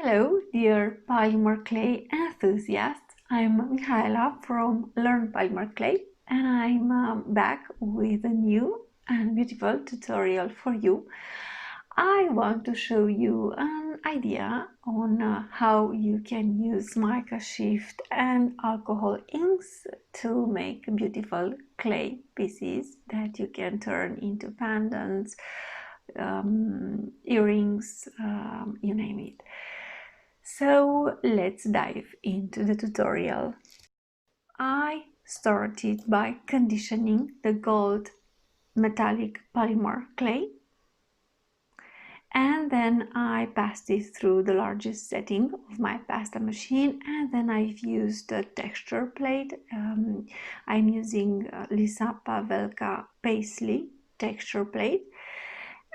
Hello, dear polymer clay enthusiasts. I'm Michaela from Learn Polymer Clay, and I'm back with a new and beautiful tutorial for you. I want to show you an idea on how you can use mica shift and alcohol inks to make beautiful clay pieces that you can turn into pendants, earrings, you name it. So let's dive into the tutorial. I started by conditioning the gold metallic polymer clay, and then I passed it through the largest setting of my pasta machine, and then I've used a texture plate. I'm using Lisa Pavelka Paisley texture plate,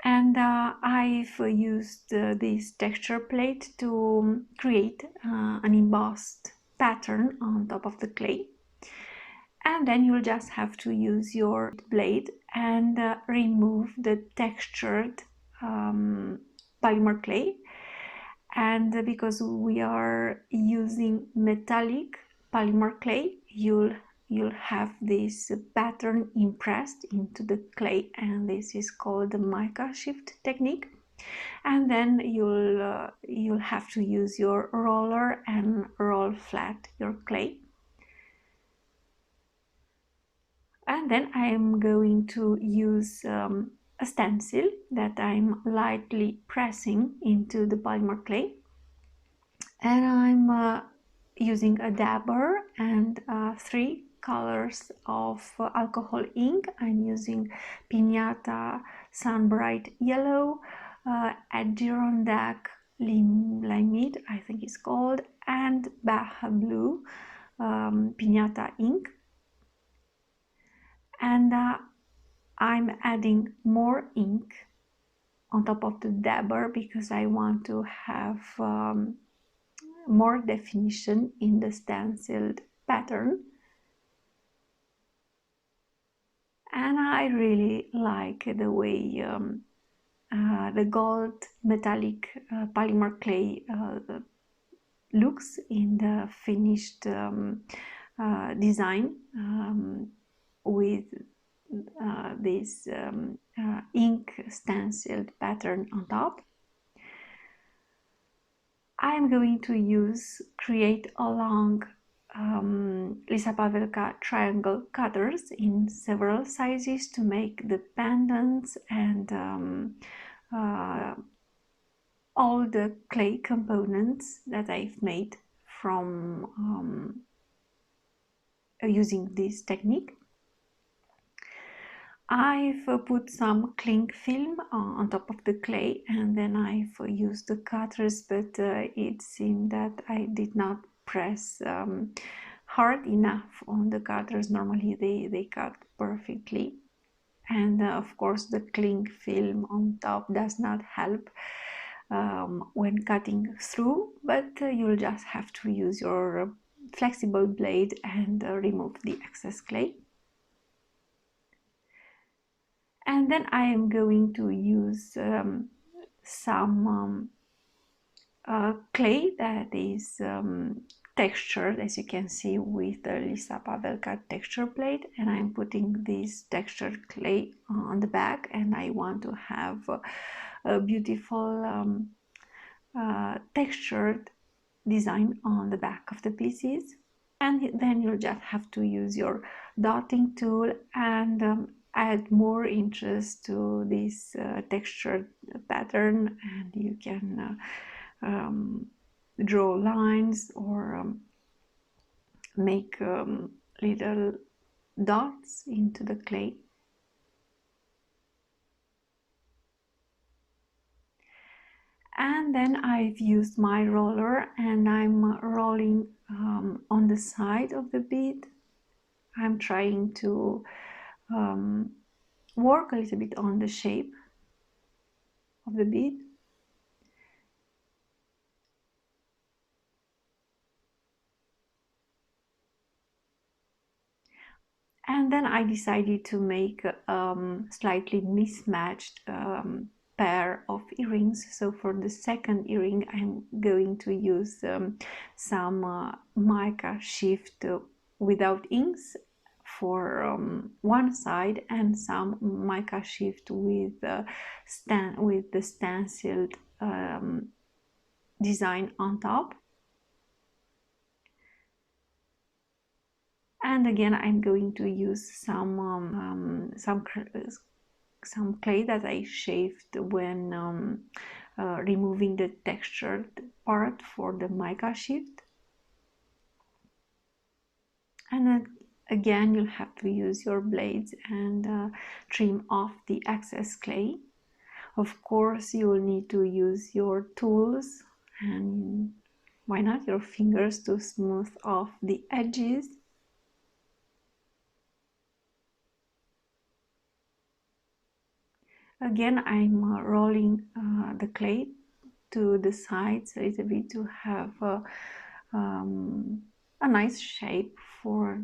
and I've used this texture plate to create an embossed pattern on top of the clay. And then you'll just have to use your blade and remove the textured polymer clay. And because we are using metallic polymer clay, you'll have this pattern impressed into the clay, and this is called the mica shift technique. And then you'll have to use your roller and roll flat your clay. And then I'm going to use a stencil that I'm lightly pressing into the polymer clay, and I'm using a dabber and 3 colors of alcohol ink. I'm using Pinata Sunbright Yellow, Adirondack Limeade, I think it's called, and Baja Blue Pinata ink. And I'm adding more ink on top of the dabber because I want to have more definition in the stenciled pattern. And I really like the way the gold metallic polymer clay looks in the finished design with this ink stenciled pattern on top. I'm going to use CreateAlong Lisa Pavelka triangle cutters in several sizes to make the pendants and all the clay components that I've made from using this technique. I've put some cling film on top of the clay, and then I've used the cutters, but it seemed that I did not press hard enough on the cutters. Normally they cut perfectly, and of course the cling film on top does not help when cutting through, but you'll just have to use your flexible blade and remove the excess clay. And then I am going to use some clay that is textured, as you can see, with the Lisa Pavelka texture plate, and I'm putting this textured clay on the back, and I want to have a beautiful textured design on the back of the pieces. And then you'll just have to use your dotting tool and add more interest to this textured pattern, and you can draw lines or make little dots into the clay. And then I've used my roller, and I'm rolling on the side of the bead. I'm trying to work a little bit on the shape of the bead. And then I decided to make slightly mismatched pair of earrings. So for the second earring I'm going to use some mica shift without inks for one side, and some mica shift with the stenciled design on top. And again I'm going to use some clay that I shaved when removing the textured part for the mica shift. And then again you'll have to use your blades and trim off the excess clay. Of course you will need to use your tools, and why not your fingers, to smooth off the edges. Again I'm rolling the clay to the sides a little bit to have a nice shape for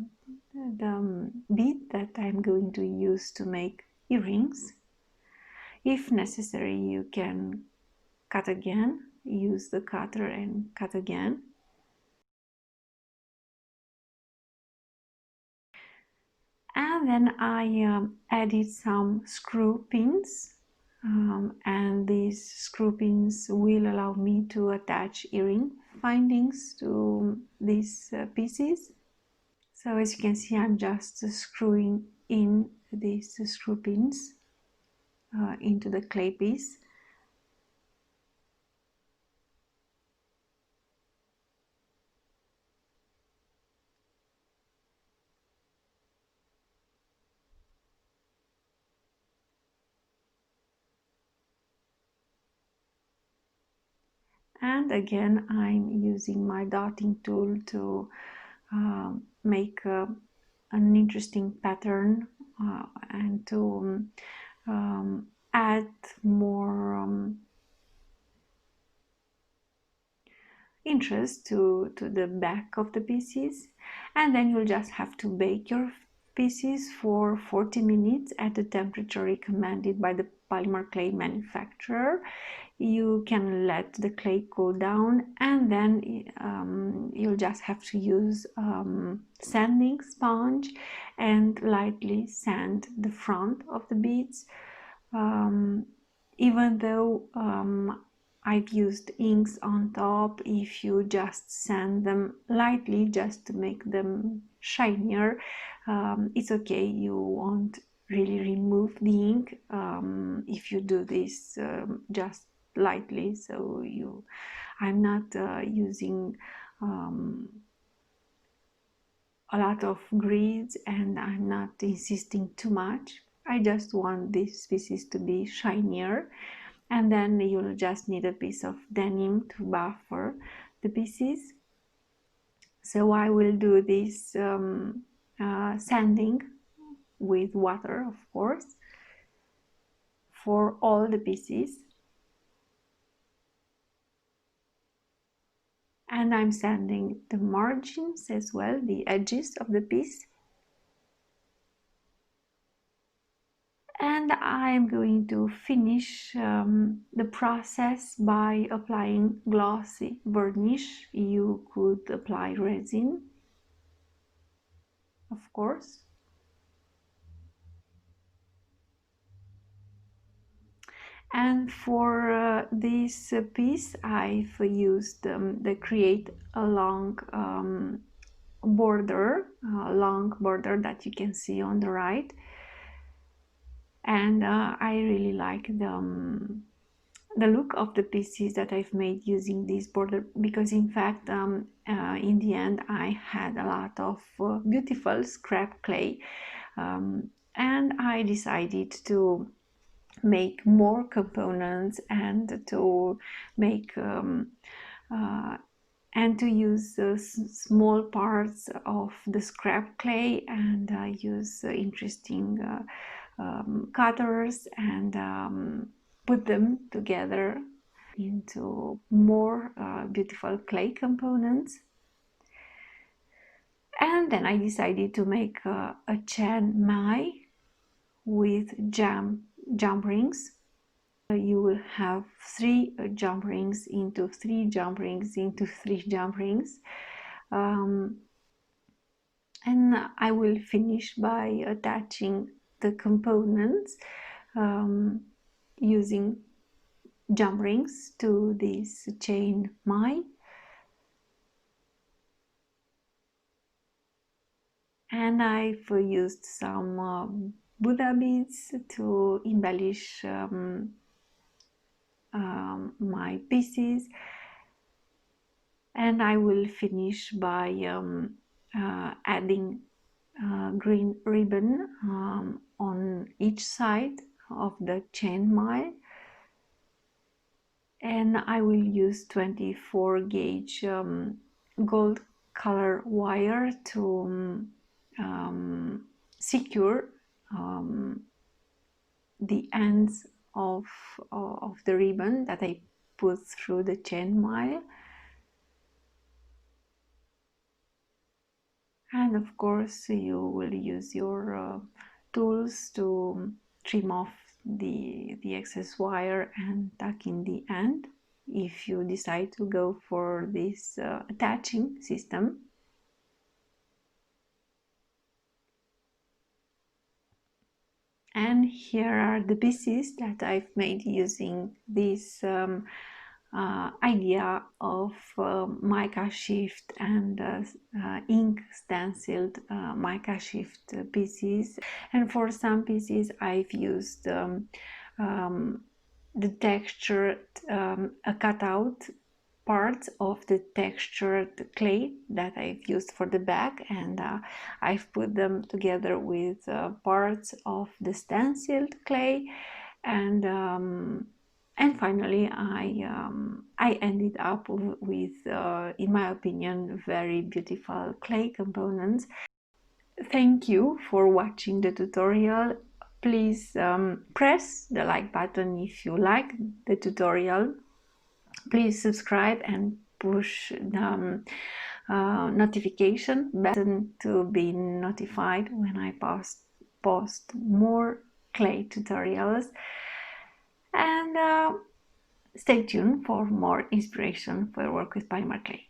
the bead that I'm going to use to make earrings. If necessary, you can cut again, use the cutter and cut again. And then I added some screw pins, and these screw pins will allow me to attach earring findings to these pieces. So as you can see, I'm just screwing in these screw pins into the clay piece. And again I'm using my dotting tool to make an interesting pattern and to add more interest to the back of the pieces. And then you'll just have to bake your pieces for 40 minutes at the temperature recommended by the polymer clay manufacturer. You can let the clay cool down, and then you'll just have to use sanding sponge and lightly sand the front of the beads. Even though I've used inks on top, if you just sand them lightly just to make them shinier, it's okay. You won't really remove the ink if you do this just lightly. So I'm not using a lot of grids, and I'm not insisting too much. I just want these pieces to be shinier. And then you'll just need a piece of denim to buffer the pieces. So I will do this sanding with water, of course, for all the pieces. And I'm sanding the margins as well, the edges of the piece. And I'm going to finish the process by applying glossy varnish. You could apply resin, of course. And for this piece I've used the CreateAlong border, long border that you can see on the right. And I really like the look of the pieces that I've made using this border, because in fact in the end I had a lot of beautiful scrap clay, and I decided to make more components and to make and to use small parts of the scrap clay, and use interesting cutters and put them together into more beautiful clay components. And then I decided to make a Chiang Mai with jump rings. you will have 3 jump rings into 3 jump rings into 3 jump rings, and I will finish by attaching the components using jump rings to this chain mine. And I've used some Buddha beads to embellish my pieces, and I will finish by adding green ribbon on each side of the chain mile, and I will use 24 gauge gold color wire to secure the ends of the ribbon that I put through the chain mile. And of course you will use your tools to trim off the excess wire and tuck in the end if you decide to go for this attaching system. And here are the pieces that I've made using this idea of MICA Shift and ink stenciled MICA Shift pieces. And for some pieces I've used the textured a cutout parts of the textured clay that I've used for the back, and I've put them together with parts of the stenciled clay, and finally I ended up with in my opinion very beautiful clay components. Thank you for watching the tutorial. Please press the like button if you like the tutorial. Please subscribe and push the notification button to be notified when I post more clay tutorials, and stay tuned for more inspiration for work with polymer clay.